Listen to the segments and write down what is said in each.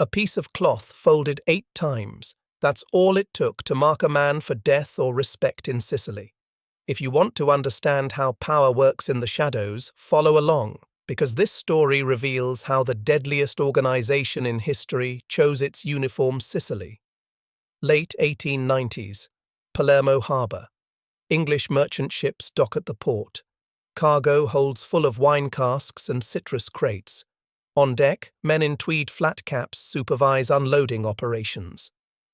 A piece of cloth folded 8 times. That's all it took to mark a man for death or respect in Sicily. If you want to understand how power works in the shadows, follow along, because this story reveals how the deadliest organization in history chose its uniform Sicily. Late 1890s. Palermo Harbour. English merchant ships dock at the port. Cargo holds full of wine casks and citrus crates. On deck, men in tweed flat caps supervise unloading operations.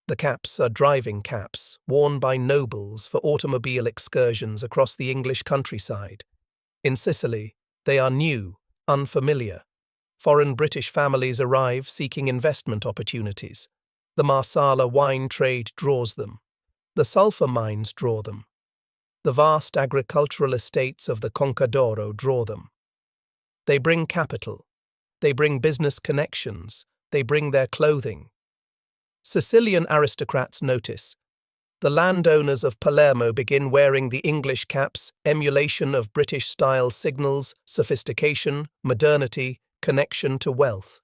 The caps are driving caps, worn by nobles for automobile excursions across the English countryside. In Sicily, they are new, unfamiliar. Foreign British families arrive seeking investment opportunities. The Marsala wine trade draws them. The sulphur mines draw them. The vast agricultural estates of the Conca d'Oro draw them. They bring capital. They bring business connections. They bring their clothing. Sicilian aristocrats notice. The landowners of Palermo begin wearing the English caps, emulation of British-style signals, sophistication, modernity, connection to wealth.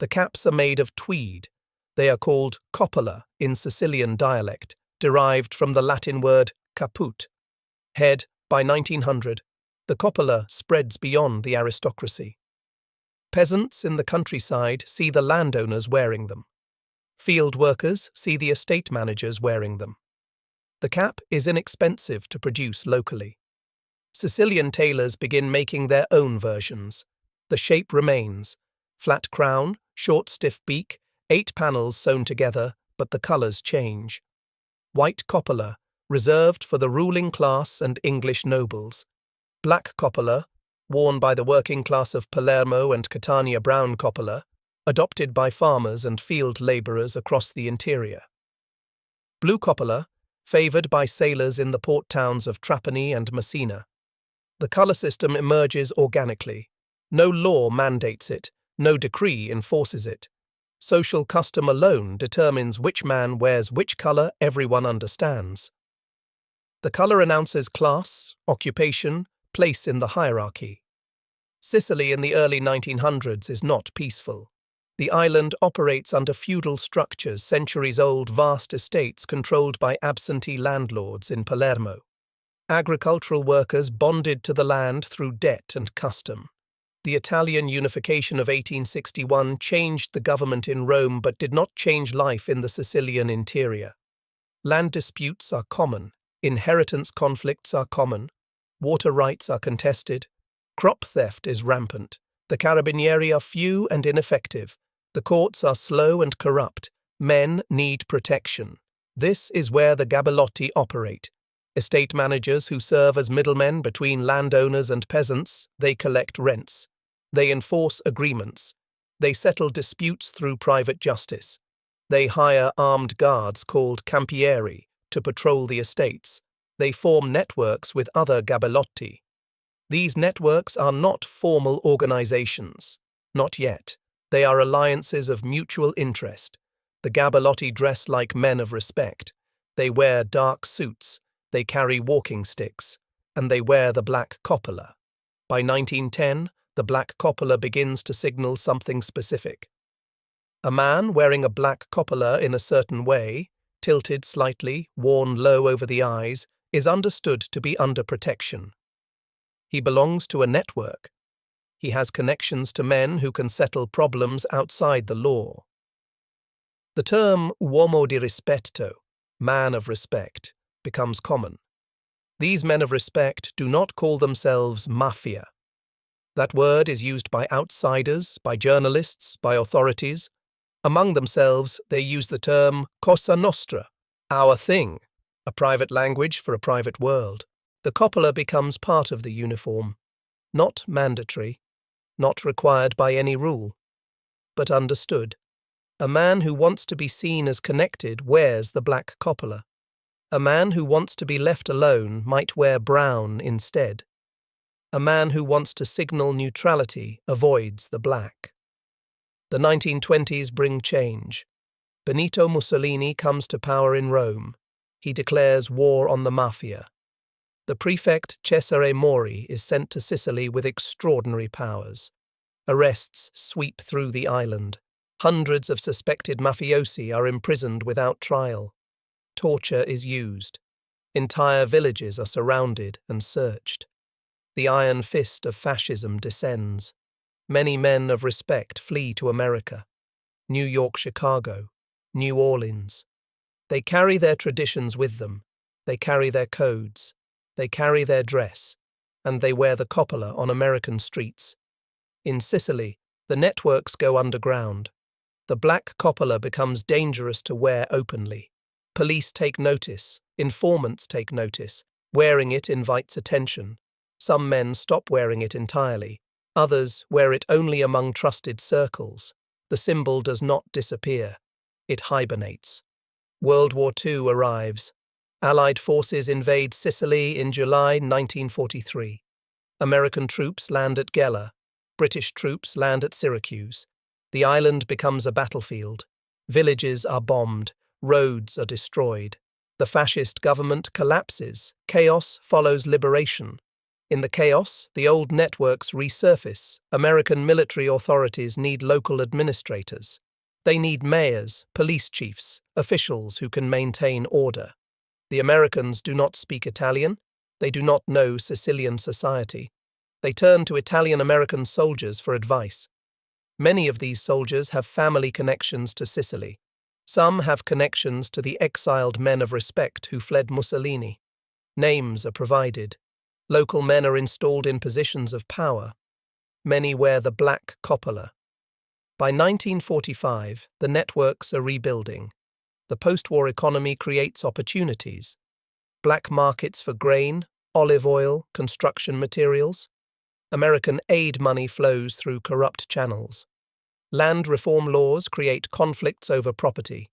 The caps are made of tweed. They are called coppola in Sicilian dialect, derived from the Latin word caput. Head, by 1900, the coppola spreads beyond the aristocracy. Peasants in the countryside see the landowners wearing them. Field workers see the estate managers wearing them. The cap is inexpensive to produce locally. Sicilian tailors begin making their own versions. The shape remains: flat crown, short stiff beak, 8 panels sewn together, but the colours change. White coppola, reserved for the ruling class and English nobles. Black coppola, worn by the working class of Palermo and Catania. Brown coppola, adopted by farmers and field labourers across the interior. Blue coppola, favoured by sailors in the port towns of Trapani and Messina. The colour system emerges organically. No law mandates it, no decree enforces it. Social custom alone determines which man wears which colour. Everyone understands. The colour announces class, occupation, place in the hierarchy. Sicily in the early 1900s is not peaceful. The island operates under feudal structures, centuries-old vast estates controlled by absentee landlords in Palermo. Agricultural workers bonded to the land through debt and custom. The Italian unification of 1861 changed the government in Rome but did not change life in the Sicilian interior. Land disputes are common, inheritance conflicts are common, water rights are contested, crop theft is rampant, the carabinieri are few and ineffective, the courts are slow and corrupt, men need protection. This is where the gabelotti operate. Estate managers who serve as middlemen between landowners and peasants, they collect rents. They enforce agreements. They settle disputes through private justice. They hire armed guards called campieri to patrol the estates. They form networks with other gabelotti. These networks are not formal organizations. Not yet. They are alliances of mutual interest. The gabelotti dress like men of respect. They wear dark suits. They carry walking sticks. And they wear the black coppola. By 1910, the black coppola begins to signal something specific. A man wearing a black coppola in a certain way, tilted slightly, worn low over the eyes, is understood to be under protection. He belongs to a network. He has connections to men who can settle problems outside the law. The term uomo di rispetto, man of respect, becomes common. These men of respect do not call themselves Mafia. That word is used by outsiders, by journalists, by authorities. Among themselves, they use the term Cosa Nostra, our thing, a private language for a private world. The coppola becomes part of the uniform, not mandatory, not required by any rule, but understood. A man who wants to be seen as connected wears the black coppola. A man who wants to be left alone might wear brown instead. A man who wants to signal neutrality avoids the black. The 1920s bring change. Benito Mussolini comes to power in Rome. He declares war on the Mafia. The prefect Cesare Mori is sent to Sicily with extraordinary powers. Arrests sweep through the island. Hundreds of suspected mafiosi are imprisoned without trial. Torture is used. Entire villages are surrounded and searched. The iron fist of fascism descends. Many men of respect flee to America. New York, Chicago, New Orleans. They carry their traditions with them. They carry their codes. They carry their dress. And they wear the coppola on American streets. In Sicily, the networks go underground. The black coppola becomes dangerous to wear openly. Police take notice. Informants take notice. Wearing it invites attention. Some men stop wearing it entirely. Others wear it only among trusted circles. The symbol does not disappear. It hibernates. World War II arrives. Allied forces invade Sicily in July 1943. American troops land at Gela. British troops land at Syracuse. The island becomes a battlefield. Villages are bombed. Roads are destroyed. The fascist government collapses. Chaos follows liberation. In the chaos, the old networks resurface. American military authorities need local administrators. They need mayors, police chiefs, officials who can maintain order. The Americans do not speak Italian. They do not know Sicilian society. They turn to Italian-American soldiers for advice. Many of these soldiers have family connections to Sicily. Some have connections to the exiled men of respect who fled Mussolini. Names are provided. Local men are installed in positions of power. Many wear the black coppola. By 1945, the networks are rebuilding. The post-war economy creates opportunities. Black markets for grain, olive oil, construction materials. American aid money flows through corrupt channels. Land reform laws create conflicts over property.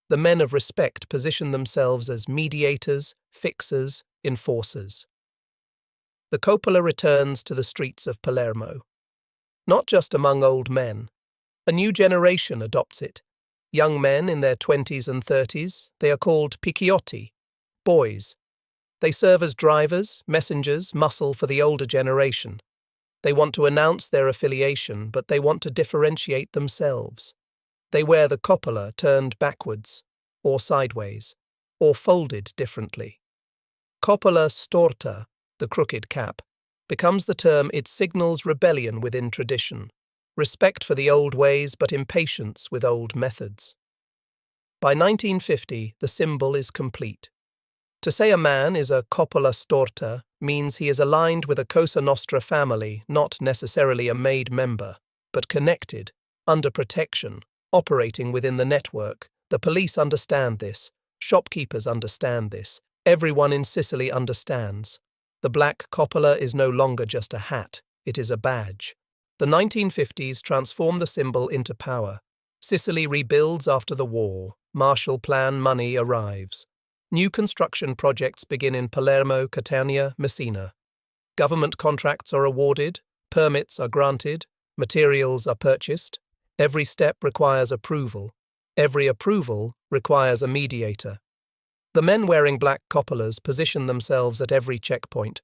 The men of respect position themselves as mediators, fixers, enforcers. The coppola returns to the streets of Palermo. Not just among old men. A new generation adopts it. Young men in their 20s and 30s, they are called picciotti, boys. They serve as drivers, messengers, muscle for the older generation. They want to announce their affiliation, but they want to differentiate themselves. They wear the coppola turned backwards, or sideways, or folded differently. Coppola storta, the crooked cap, becomes the term it signals rebellion within tradition, respect for the old ways but impatience with old methods. By 1950, the symbol is complete. To say a man is a coppola storta means he is aligned with a Cosa Nostra family, not necessarily a made member, but connected, under protection, operating within the network. The police understand this. Shopkeepers understand this. Everyone in Sicily understands. The black coppola is no longer just a hat. It is a badge. The 1950s transform the symbol into power. Sicily rebuilds after the war. Marshall Plan money arrives. New construction projects begin in Palermo, Catania, Messina. Government contracts are awarded, permits are granted, materials are purchased. Every step requires approval. Every approval requires a mediator. The men wearing black coppolas position themselves at every checkpoint.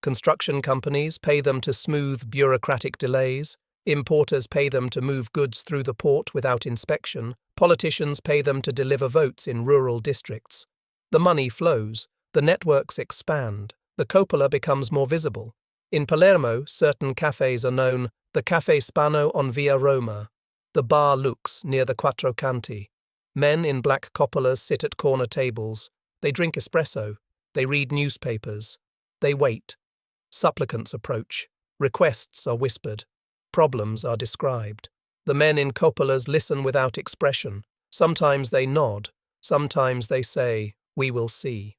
Construction companies pay them to smooth bureaucratic delays. Importers pay them to move goods through the port without inspection. Politicians pay them to deliver votes in rural districts. The money flows, the networks expand, the coppola becomes more visible. In Palermo, certain cafes are known, the Caffè Spano on Via Roma, the Bar Lux near the Quattro Canti. Men in black coppolas sit at corner tables. They drink espresso. They read newspapers. They wait. Supplicants approach. Requests are whispered. Problems are described. The men in coppolas listen without expression. Sometimes they nod. Sometimes they say, "We will see."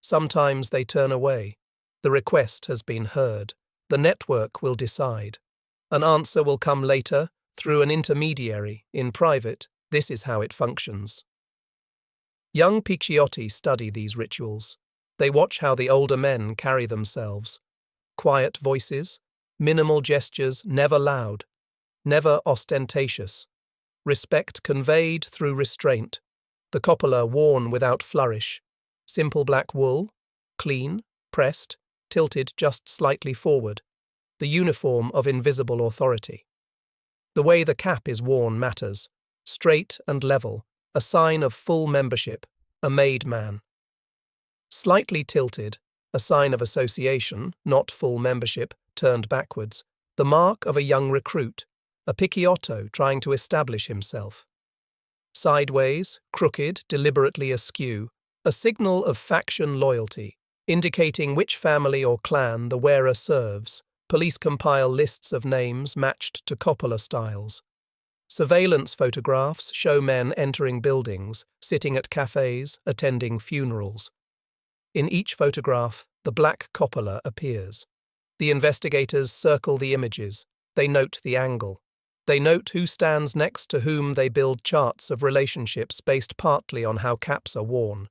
Sometimes they turn away. The request has been heard. The network will decide. An answer will come later, through an intermediary, in private. This is how it functions. Young picciotti study these rituals. They watch how the older men carry themselves. Quiet voices, minimal gestures, never loud, never ostentatious. Respect conveyed through restraint. The coppola worn without flourish. Simple black wool, clean, pressed, tilted just slightly forward. The uniform of invisible authority. The way the cap is worn matters. Straight and level, a sign of full membership, a made man. Slightly tilted, a sign of association, not full membership, turned backwards, the mark of a young recruit, a picciotto trying to establish himself. Sideways, crooked, deliberately askew, a signal of faction loyalty, indicating which family or clan the wearer serves. Police compile lists of names matched to Coppola styles. Surveillance photographs show men entering buildings, sitting at cafes, attending funerals. In each photograph, the black Coppola appears. The investigators circle the images. They note the angle. They note who stands next to whom. They build charts of relationships based partly on how caps are worn.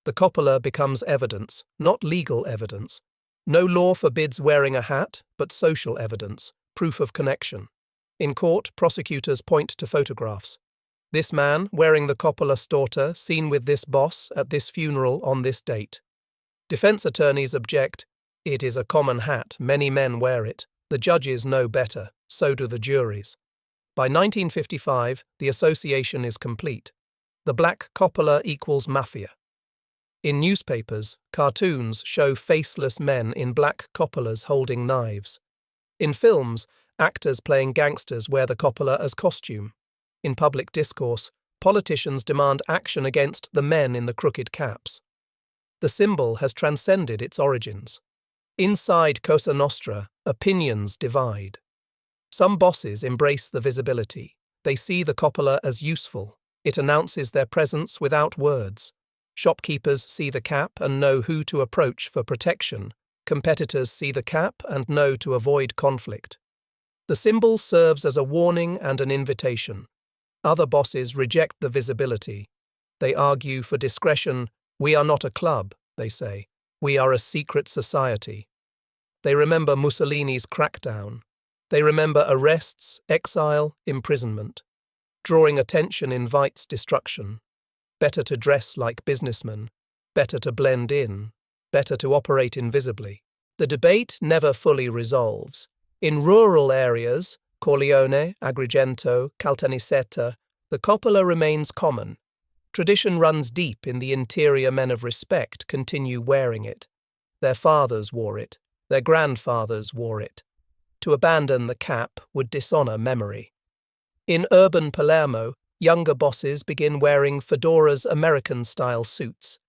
The Coppola becomes evidence, not legal evidence. No law forbids wearing a hat, but social evidence, proof of connection. In court, prosecutors point to photographs. This man, wearing the Coppola storta, seen with this boss at this funeral on this date. Defense attorneys object. It is a common hat, many men wear it. The judges know better, so do the juries. By 1955, the association is complete. The black Coppola equals Mafia. In newspapers, cartoons show faceless men in black Coppolas holding knives. In films, actors playing gangsters wear the Coppola as costume. In public discourse, politicians demand action against the men in the crooked caps. The symbol has transcended its origins. Inside Cosa Nostra, opinions divide. Some bosses embrace the visibility. They see the Coppola as useful. It announces their presence without words. Shopkeepers see the cap and know who to approach for protection. Competitors see the cap and know to avoid conflict. The symbol serves as a warning and an invitation. Other bosses reject the visibility. They argue for discretion. We are not a club, they say. We are a secret society. They remember Mussolini's crackdown. They remember arrests, exile, imprisonment. Drawing attention invites destruction. Better to dress like businessmen, better to blend in, better to operate invisibly. The debate never fully resolves. In rural areas, Corleone, Agrigento, Caltanissetta, the Coppola remains common. Tradition runs deep in the interior. Men of respect continue wearing it. Their fathers wore it. Their grandfathers wore it. To abandon the cap would dishonor memory. In urban Palermo, younger bosses begin wearing fedoras, American-style suits.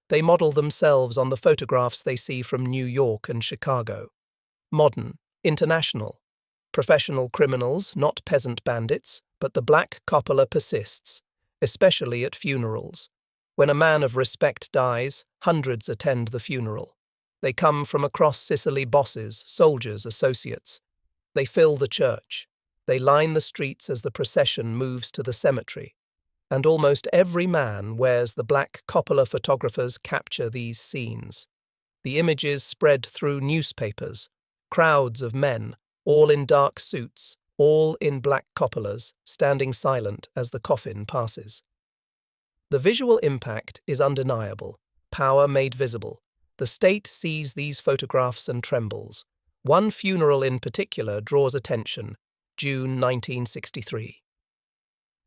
They model themselves on the photographs they see from New York and Chicago. Modern, international. Professional criminals, not peasant bandits, but the black Coppola persists, especially at funerals. When a man of respect dies, hundreds attend the funeral. They come from across Sicily, bosses, soldiers, associates. They fill the church. They line the streets as the procession moves to the cemetery. And almost every man wears the black Coppola. Photographers capture these scenes. The images spread through newspapers. Crowds of men, all in dark suits, all in black Coppolas, standing silent as the coffin passes. The visual impact is undeniable. Power made visible. The state sees these photographs and trembles. One funeral in particular draws attention. June 1963.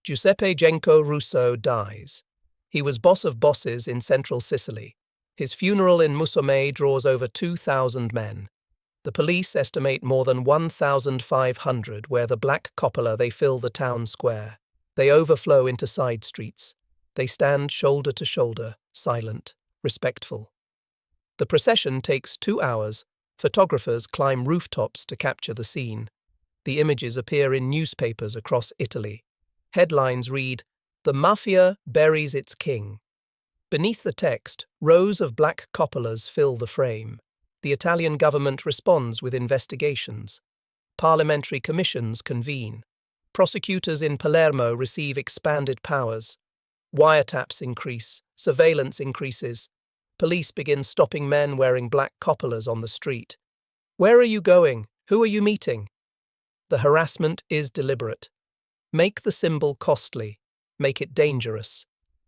Giuseppe Genco Russo dies. He was boss of bosses in central Sicily. His funeral in Musomè draws over 2,000 men. The police estimate more than 1,500 wear the black Coppola. They fill the town square. They overflow into side streets. They stand shoulder to shoulder, silent, respectful. The procession takes 2 hours. Photographers climb rooftops to capture the scene. The images appear in newspapers across Italy. Headlines read, "The Mafia buries its king." Beneath the text, rows of black Coppolas fill the frame. The Italian government responds with investigations. Parliamentary commissions convene. Prosecutors in Palermo receive expanded powers. Wiretaps increase. Surveillance increases. Police begin stopping men wearing black Coppolas on the street. Where are you going? Who are you meeting? The harassment is deliberate. Make the symbol costly. Make it dangerous.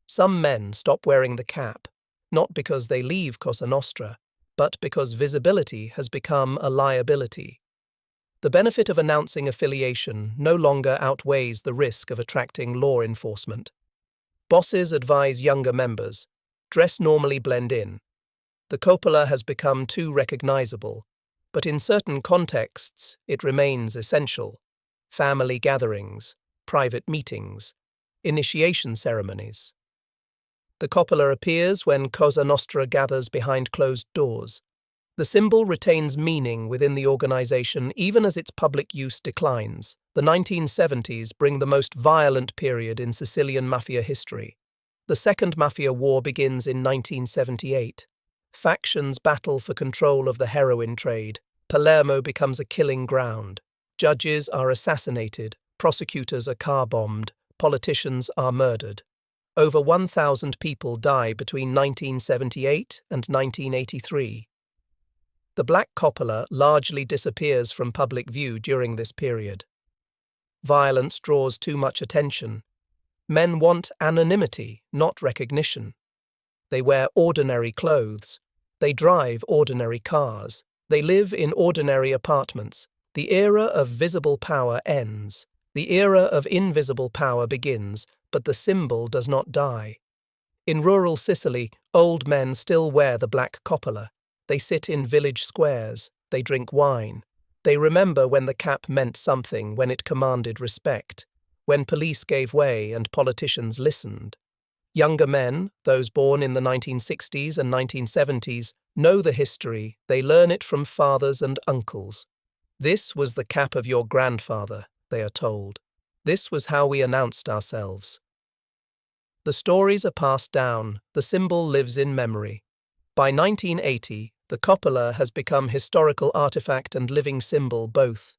Some men stop wearing the cap, not because they leave Cosa Nostra, but because visibility has become a liability. The benefit of announcing affiliation no longer outweighs the risk of attracting law enforcement. Bosses advise younger members, dress normally, blend in. The Coppola has become too recognizable, but in certain contexts it remains essential. Family gatherings, private meetings, initiation ceremonies. The Coppola appears when Cosa Nostra gathers behind closed doors. The symbol retains meaning within the organization even as its public use declines. The 1970s bring the most violent period in Sicilian Mafia history. The Second Mafia War begins in 1978. Factions battle for control of the heroin trade. Palermo becomes a killing ground. Judges are assassinated, prosecutors are car-bombed, politicians are murdered. Over 1,000 people die between 1978 and 1983. The Black Coppola largely disappears from public view during this period. Violence draws too much attention. Men want anonymity, not recognition. They wear ordinary clothes. They drive ordinary cars. They live in ordinary apartments. The era of visible power ends. The era of invisible power begins, but the symbol does not die. In rural Sicily, old men still wear the Black Coppola. They sit in village squares. They drink wine. They remember when the cap meant something, when it commanded respect, when police gave way and politicians listened. Younger men, those born in the 1960s and 1970s, know the history. They learn it from fathers and uncles. This was the cap of your grandfather, they are told. This was how we announced ourselves. The stories are passed down. The symbol lives in memory. By 1980, the Coppola has become historical artifact and living symbol both.